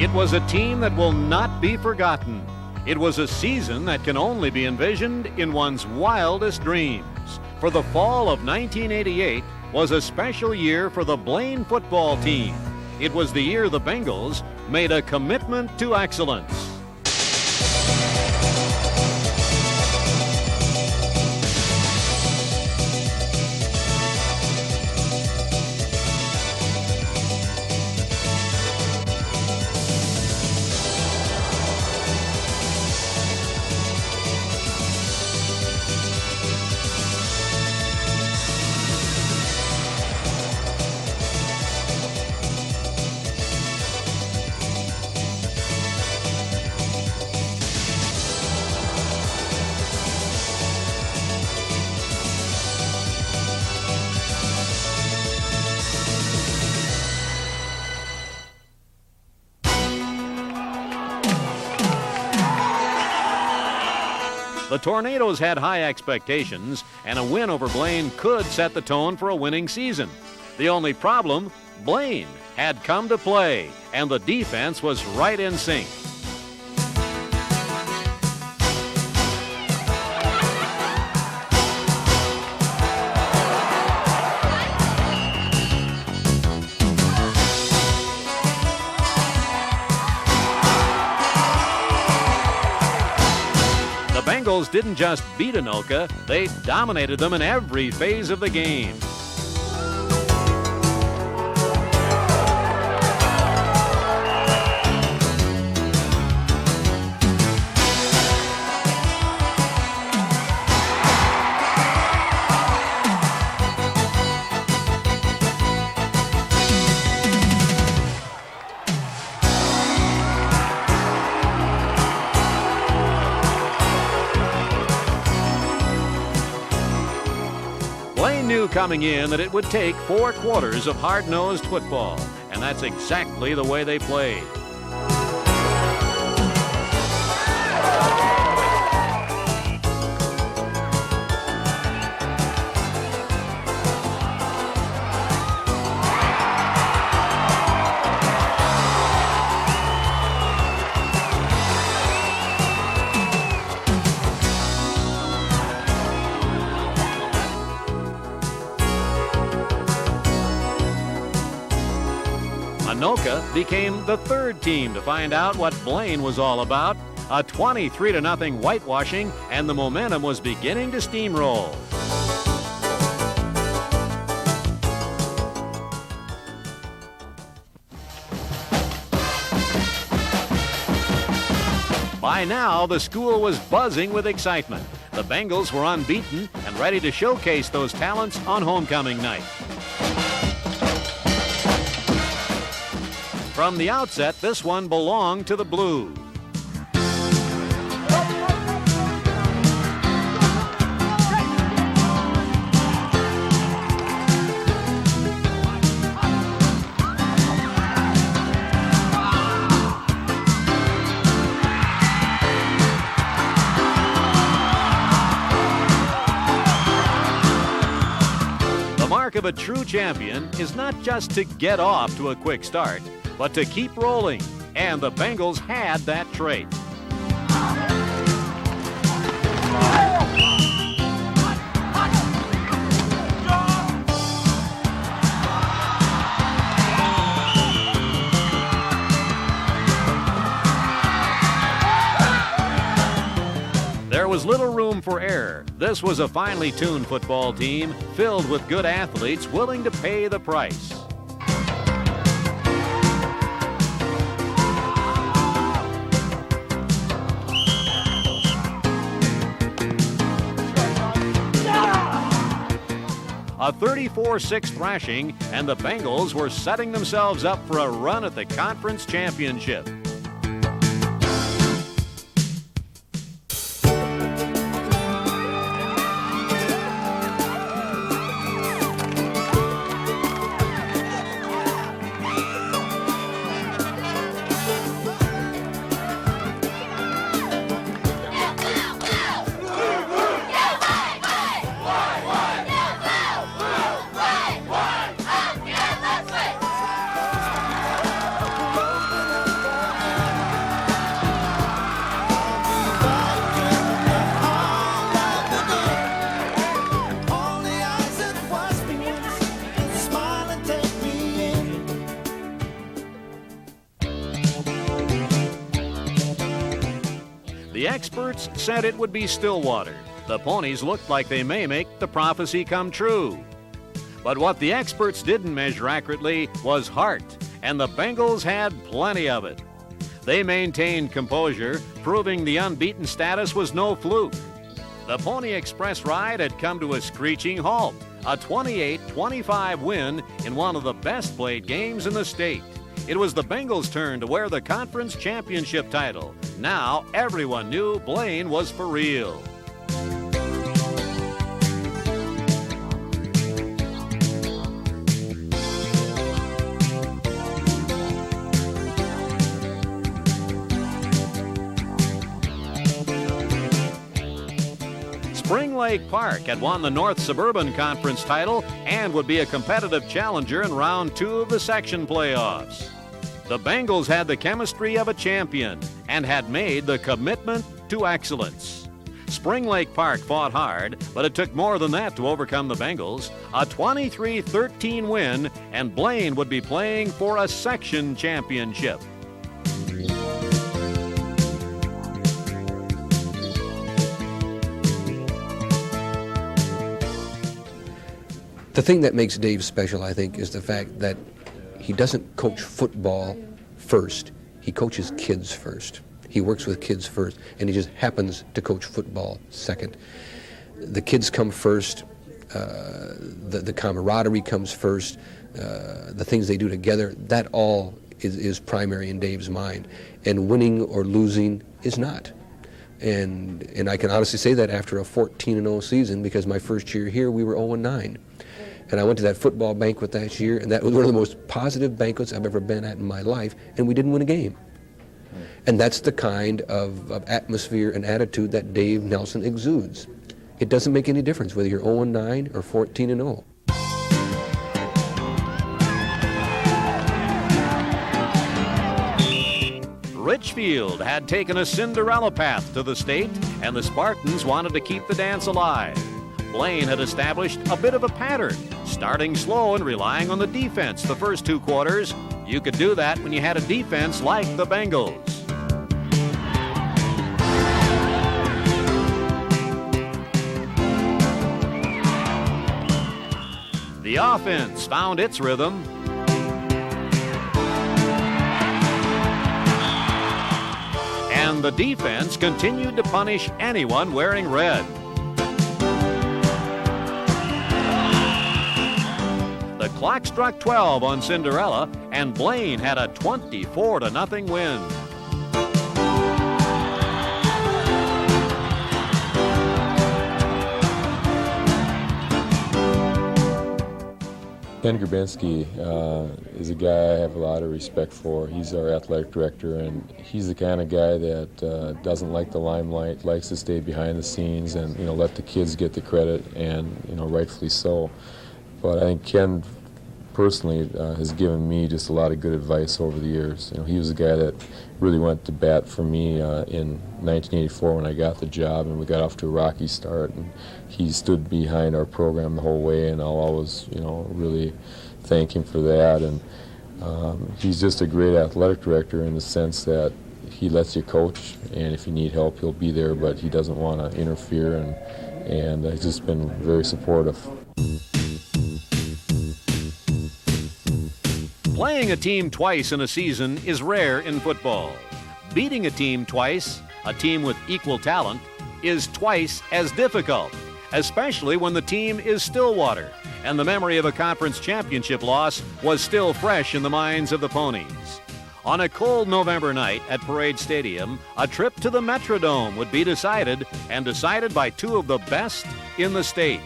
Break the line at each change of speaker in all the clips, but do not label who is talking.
It was a team that will not be forgotten. It was a season that can only be envisioned in one's wildest dreams. For the fall of 1988 was a special year for the Blaine football team. It was the year the Bengals made a commitment to excellence. The Tornadoes had high expectations, and a win over Blaine could set the tone for a winning season. The only problem, Blaine had come to play, and the defense was right in sync. The Bengals didn't just beat Anoka, they dominated them in every phase of the game. Blaine knew coming in that it would take 4 quarters of hard-nosed football, and that's exactly the way they played. Anoka became the third team to find out what Blaine was all about. A 23-0 whitewashing, and the momentum was beginning to steamroll. By now, the school was buzzing with excitement. The Bengals were unbeaten and ready to showcase those talents on homecoming night. From the outset, this one belonged to the Blues. The mark of a true champion is not just to get off to a quick start, but to keep rolling, and the Bengals had that trait. There was little room for error. This was a finely tuned football team filled with good athletes willing to pay the price. A 34-6 thrashing, and the Bengals were setting themselves up for a run at the conference championship. The experts said it would be Stillwater. The Ponies looked like they may make the prophecy come true. But what the experts didn't measure accurately was heart, and the Bengals had plenty of it. They maintained composure, proving the unbeaten status was no fluke. The Pony Express ride had come to a screeching halt, a 28-25 win in one of the best played games in the state. It was the Bengals' turn to wear the conference championship title. Now everyone knew Blaine was for real. Spring Lake Park had won the North Suburban Conference title and would be a competitive challenger in round 2 of the section playoffs. The Bengals had the chemistry of a champion and had made the commitment to excellence. Spring Lake Park fought hard, but it took more than that to overcome the Bengals. A 23-13 win, and Blaine would be playing for a section championship.
The thing that makes Dave special, I think, is the fact that he doesn't coach football first. He coaches kids first. He works with kids first, and he just happens to coach football second. The kids come first. The camaraderie comes first. The things they do together, that all is primary in Dave's mind. And winning or losing is not. And I can honestly say that after a 14-0 season, because my first year here, we were 0-9. And I went to that football banquet that year, and that was one of the most positive banquets I've ever been at in my life, and we didn't win a game. And that's the kind of atmosphere and attitude that Dave Nelson exudes. It doesn't make any difference whether you're 0-9 or 14-0.
Richfield had taken a Cinderella path to the state, and the Spartans wanted to keep the dance alive. Blaine had established a bit of a pattern, starting slow and relying on the defense the first 2 quarters. You could do that when you had a defense like the Bengals. The offense found its rhythm. And the defense continued to punish anyone wearing red. The clock struck 12 on Cinderella, and Blaine had a 24-0 win.
Ken Grabinski is a guy I have a lot of respect for. He's our athletic director, and he's the kind of guy that doesn't like the limelight, likes to stay behind the scenes and let the kids get the credit, and rightfully so. But I think Ken personally has given me just a lot of good advice over the years. He was the guy that really went to bat for me in 1984 when I got the job, and we got off to a rocky start, and he stood behind our program the whole way, and I'll always really thank him for that. And he's just a great athletic director in the sense that he lets you coach, and if you need help he'll be there, but he doesn't want to interfere, and he's just been very supportive.
Playing a team twice in a season is rare in football. Beating a team twice, a team with equal talent, is twice as difficult, especially when the team is Stillwater, and the memory of a conference championship loss was still fresh in the minds of the Ponies. On a cold November night at Parade Stadium, a trip to the Metrodome would be decided, and decided by 2 of the best in the state.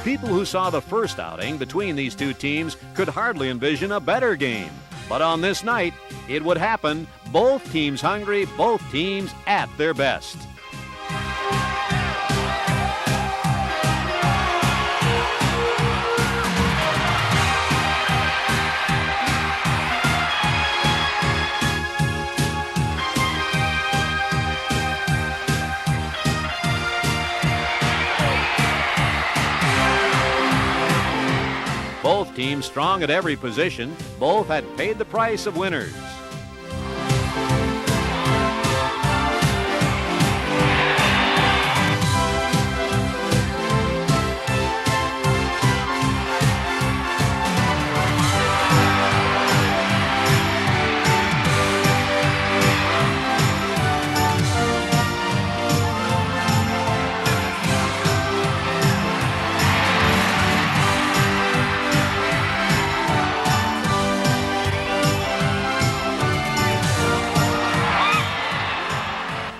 People who saw the first outing between these 2 teams could hardly envision a better game. But on this night, it would happen. Both teams hungry, both teams at their best. Both teams strong at every position. Both had paid the price of winners.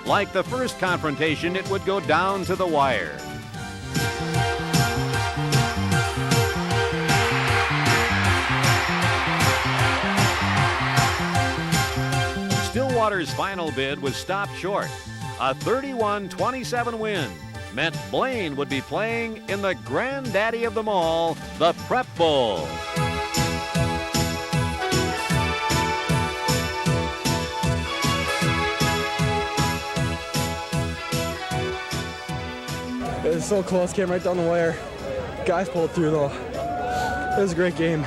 Like the first confrontation, it would go down to the wire. Stillwater's final bid was stopped short. A 31-27 win meant Blaine would be playing in the granddaddy of them all, the Prep Bowl.
It was so close, came right down the wire. Guys pulled through though. It was a great game.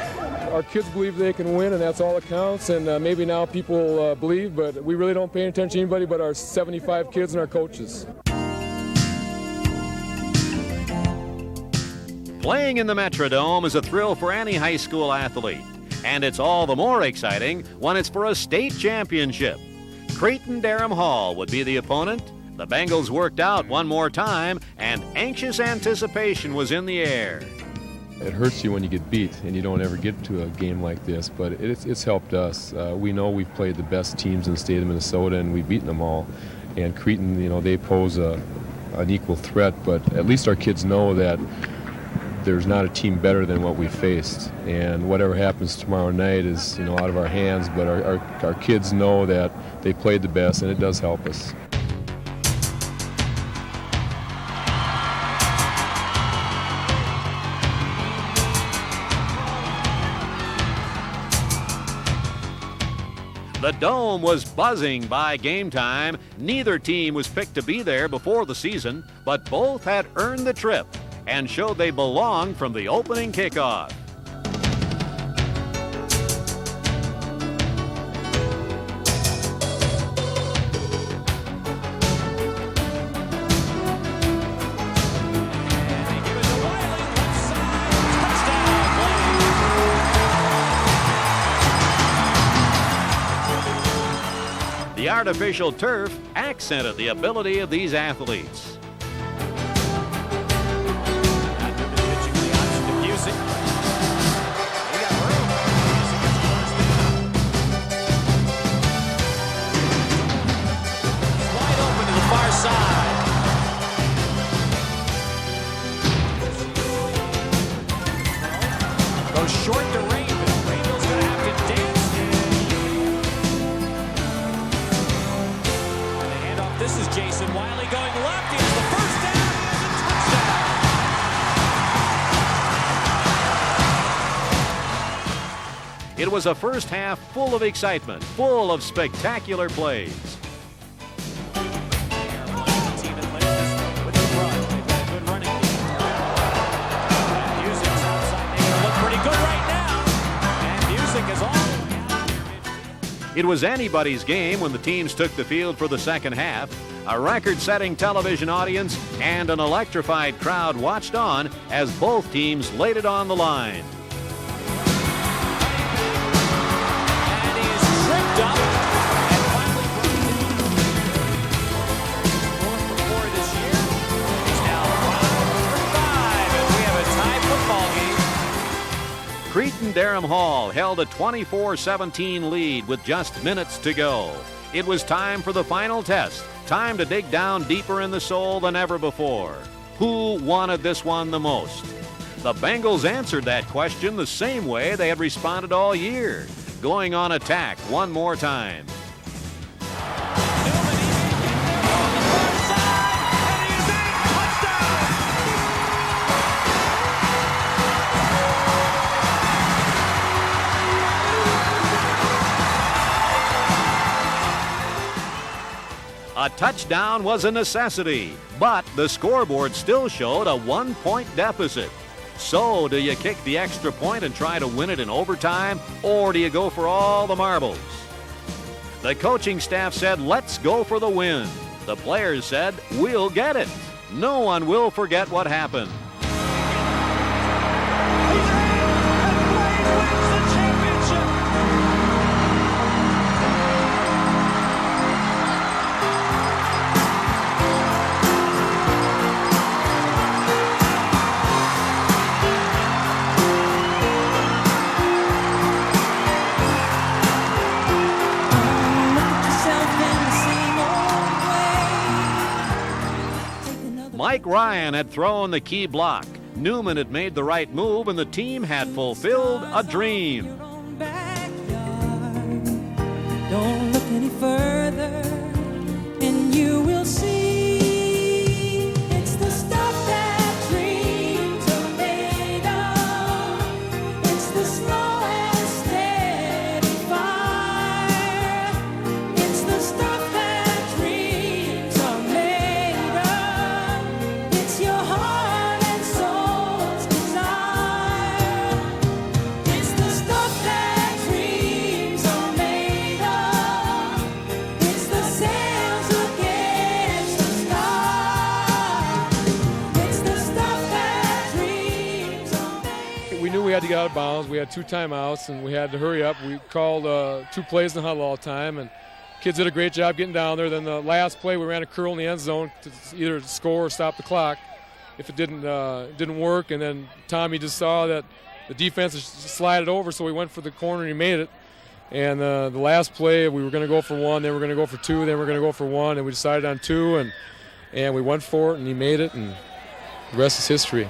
Our kids believe they can win, and that's all that counts. And maybe now people believe, but we really don't pay attention to anybody but our 75 kids and our coaches.
Playing in the Metrodome is a thrill for any high school athlete, and it's all the more exciting when it's for a state championship. Creighton-Durham Hall would be the opponent. The Bengals worked out one more time, and anxious anticipation was in the air.
It hurts you when you get beat, and you don't ever get to a game like this, but it's helped us. We know we've played the best teams in the state of Minnesota, and we've beaten them all. And Creighton, they pose an equal threat, but at least our kids know that there's not a team better than what we faced. And whatever happens tomorrow night is, out of our hands, but our kids know that they played the best, and it does help us.
The Dome was buzzing by game time. Neither team was picked to be there before the season, but both had earned the trip and showed they belonged from the opening kickoff. The artificial turf accented the ability of these athletes.
Wide open to the far side. Goes short to Raven. Raven's going to have to dance. This is Jason Wiley going left. He has the first down. He has a touchdown.
It was a first half full of excitement, full of spectacular plays.
Team that plays this with the run. They've got a good running game. Music's outside making it look pretty good right now. And Music is all.
It was anybody's game when the teams took the field for the second half. A record-setting television audience and an electrified crowd watched on as both teams laid it on the line.
And he's tripped up and finally broken fourth for 4 this year. He's now 5 for 5 as we have a tie football game.
Creighton-Durham Hall held a 24-17 lead with just minutes to go. It was time for the final test, time to dig down deeper in the soul than ever before. Who wanted this one the most? The Bengals answered that question the same way they had responded all year. going on attack one more time. A touchdown was a necessity, but the scoreboard still showed a 1-point deficit. So, do you kick the extra point and try to win it in overtime, or do you go for all the marbles? The coaching staff said, let's go for the win. The players said, we'll get it. No one will forget what happened. Mike Ryan had thrown the key block. Newman had made the right move, and the team had fulfilled a dream.
Don't look any further, and you will see it's the stuff that dreams are made of. It's the slow and steady fire. It's the stuff that dreams are made of. It's your heart and soul's desire. It's the stuff that dreams are made of. It's the sails against the sky. It's the stuff that dreams are made of.
We knew we had to get out of bounds. We had 2 timeouts, and we had to hurry up. We called 2 plays in the huddle all the time, and kids did a great job getting down there. Then the last play, we ran a curl in the end zone to either score or stop the clock. If it didn't work, and then Tommy just saw that the defense slided over, so we went for the corner and he made it. And the last play, we were going to go for 1, then we were going to go for 2, then we were going to go for 1, and we decided on 2, and we went for it, and he made it, and the rest is history.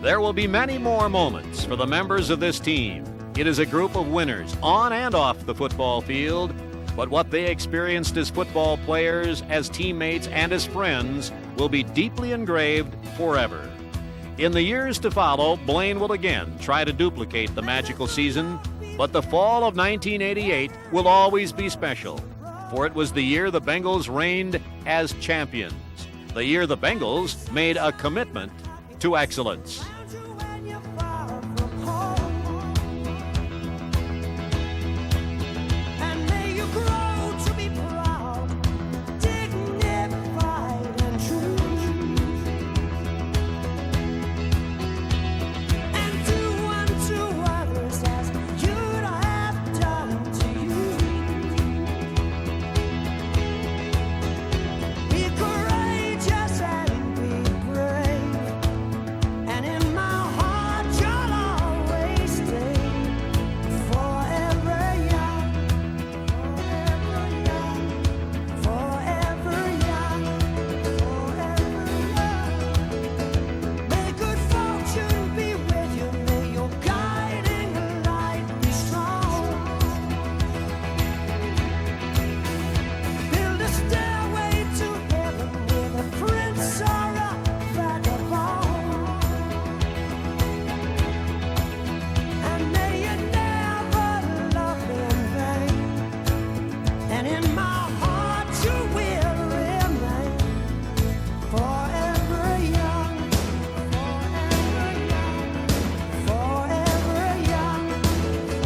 There will be many more moments for the members of this team. It is a group of winners on and off the football field, but what they experienced as football players, as teammates, and as friends will be deeply engraved forever. In the years to follow, Blaine will again try to duplicate the magical season, but the fall of 1988 will always be special, for it was the year the Bengals reigned as champions, the year the Bengals made a commitment to excellence.
When you're far from home, and may you grow to be proud, dignified and true, and do unto others as you'd have done to you. Be courageous and be brave. And in my heart, you'll always stay forever young, forever young, forever young. May good fortune be with you. May your guiding light be strong. Build a stairway to heaven with a prince or a vagabond. And may you never love in vain. And in my heart you will remain forever young, forever young,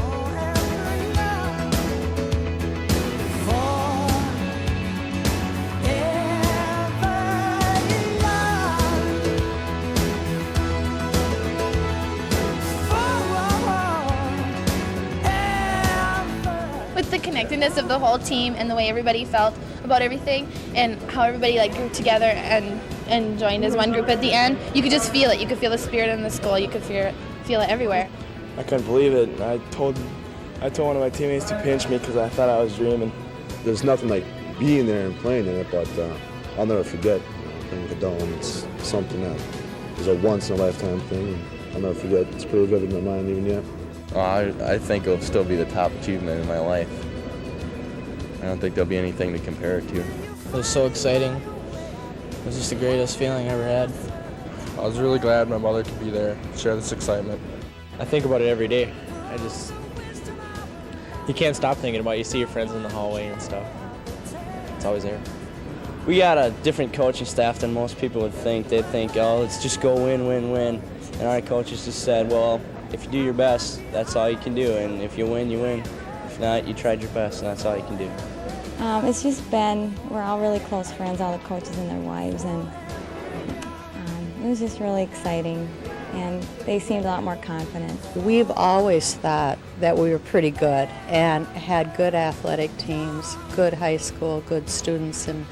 forever young,
With the connectedness of the whole team and the way everybody felt about everything and how everybody grew together and joined as one group at the end, you could just feel it. You could feel the spirit in the school. You could feel it everywhere.
I couldn't believe it. I told one of my teammates to pinch me because I thought I was dreaming.
There's nothing like being there and playing in it, but I'll never forget playing with the Dome. It's something that is a once-in-a-lifetime thing, and I'll never forget. It's pretty vivid in my mind even yet.
I think it'll still be the top achievement in my life. I don't think there'll be anything to compare it to.
It was so exciting. It was just the greatest feeling I ever had.
I was really glad my mother could be there, share this excitement.
I think about it every day. You can't stop thinking about it. You see your friends in the hallway and stuff. It's always there. We got a different coaching staff than most people would think. They'd think, oh, let's just go win, win, win. And our coaches just said, well, if you do your best, that's all you can do. And if you win, you win. If not, you tried your best, and that's all you can do.
It's just been, we're all really close friends, all the coaches and their wives, and it was just really exciting, and they seemed a lot more confident.
We've always thought that we were pretty good and had good athletic teams, good high school, good students and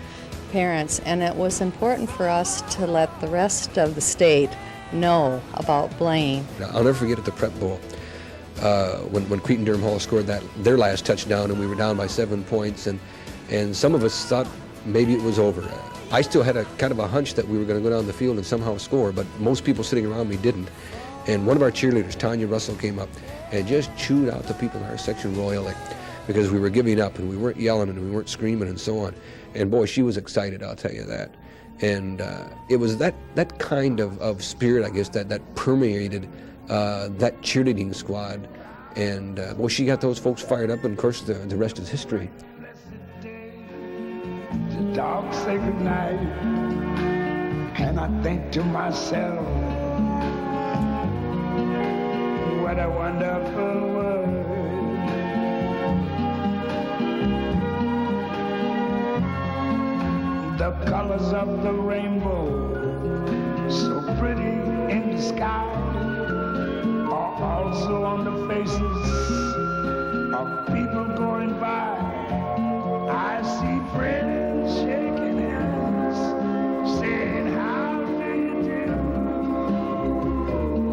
parents, and it was important for us to let the rest of the state know about Blaine.
I'll never forget at the Prep Bowl when Cretin-Durham Hall scored their last touchdown, and we were down by 7 points, and some of us thought maybe it was over. I still had a kind of a hunch that we were going to go down the field and somehow score, but most people sitting around me didn't. And one of our cheerleaders, Tanya Russell, came up and just chewed out the people in our section royally because we were giving up and we weren't yelling and we weren't screaming and so on. And boy, she was excited, I'll tell you that. And it was that kind of spirit, I guess, that permeated that cheerleading squad. And boy, she got those folks fired up, and of course the rest is history.
The dogs say goodnight, and I think to myself, what a wonderful world. The colors of the rainbow, so pretty in the sky, are also on the faces of people going by. I see friends shaking hands, saying, how do you do?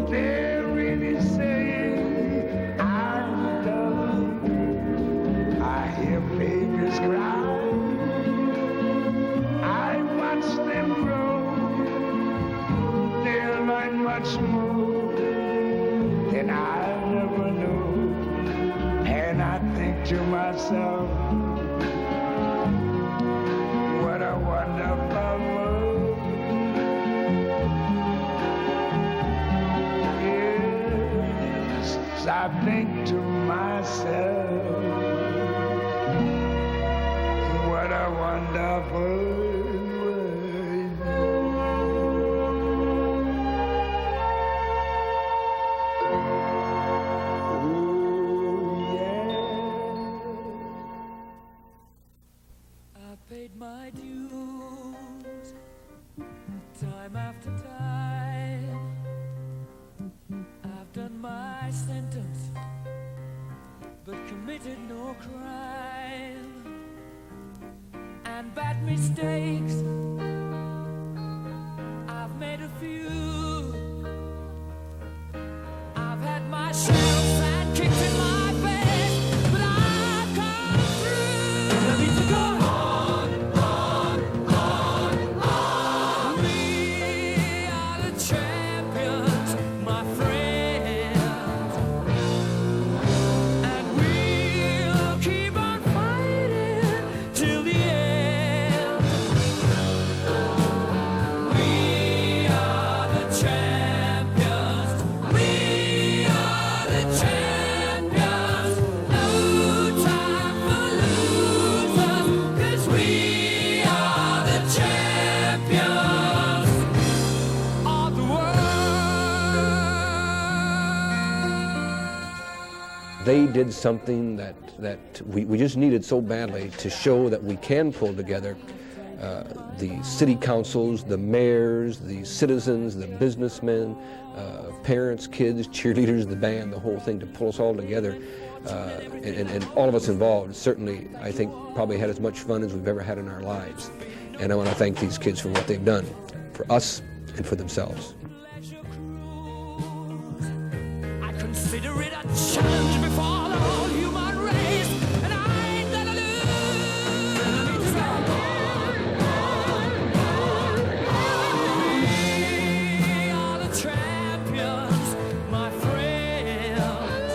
They're really saying, I love you. I hear babies cry. I watch them grow. They'll learn much more than I never knew. And I think to myself, what a wonderful world. Yes, I think to myself, what a wonderful world. Oh, yeah.
I paid my dues time after time. I've done my sentence, but committed no crime. And bad mistakes, I've made a few. I've had my shells and kicked in my face, but I've come through. Let me to go.
They did something that we just needed so badly to show that we can pull together the city councils, the mayors, the citizens, the businessmen, parents, kids, cheerleaders, the band, the whole thing, to pull us all together. And all of us involved certainly, I think, probably had as much fun as we've ever had in our lives. And I want to thank these kids for what they've done, for us and for themselves.
I consider it a challenge before the whole human race, and I ain't gonna lose. We are the champions, my friends.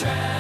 track.